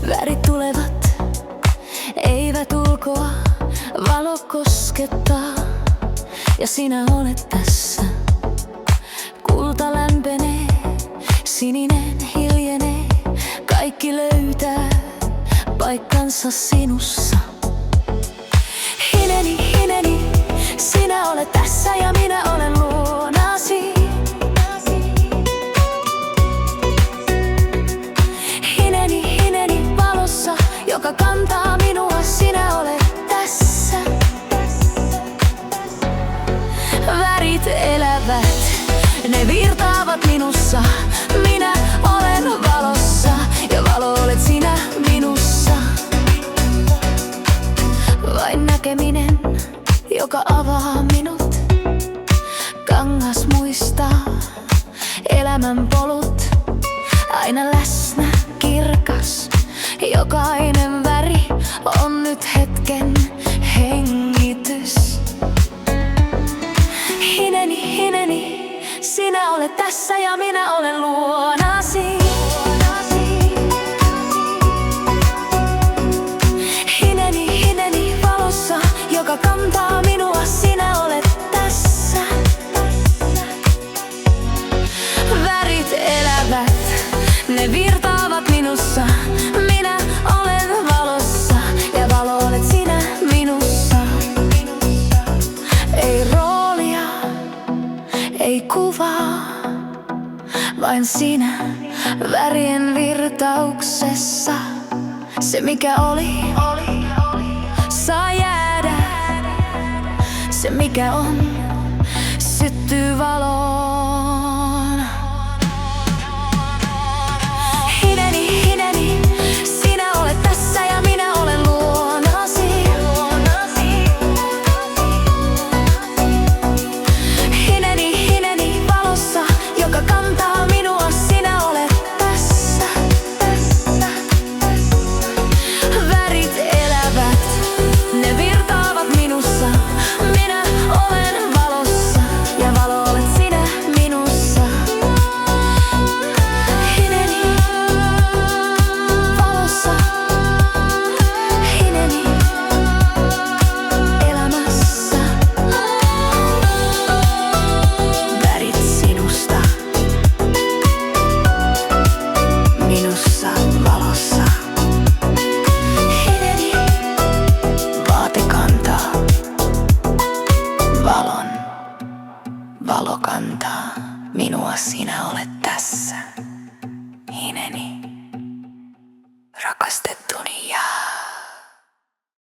Värit tulevat, eivät ulkoa, valo koskettaa ja sinä olet tässä. Kulta lämpenee, sininen hiljenee, kaikki löytää paikkansa sinussa. Hineni, hineni, sinä olet tässä ja minä olen luonasi. Hineni, hineni valossa, joka kantaa minua, sinä olet tässä. Värit elävät, ne virtaavat minussa, minä olen valossa ja valo olet sinä minussa. Vain näkeminen, joka avaa minut, kangas muistaa elämän polut, aina läsnä kirkas, jokainen väri on nyt hetken hengitys. Hineni, hineni, sinä olet tässä ja minä olen luonasi. Hineni, hineni valossa, joka kantaa minua, sinä olet tässä. Värit elävät, ne virtaavat minussa, minä olen valossa ja valo olet sinä minussa. Ei roolia, ei kuvaa, vain sinä värien virtauksessa. Se mikä oli, saa jäädä. Se mikä on, syttyy valoon. Hineni, hineni, sinä olet tässä ja minä olen luonasi. Hineni, hineni valossa, joka kantaa minua, sinä olet tässä. Värit elävät, ne virtaavat minussa, minä olen valossa ja valo olet sinä minussa. Hineni valossa, hineni elämässä. Värit sinusta, minussa valossa. Hineni vaate kantaa valon, valo kantaa minua, sinä olet tässä. Hineni, rakastettuni jää.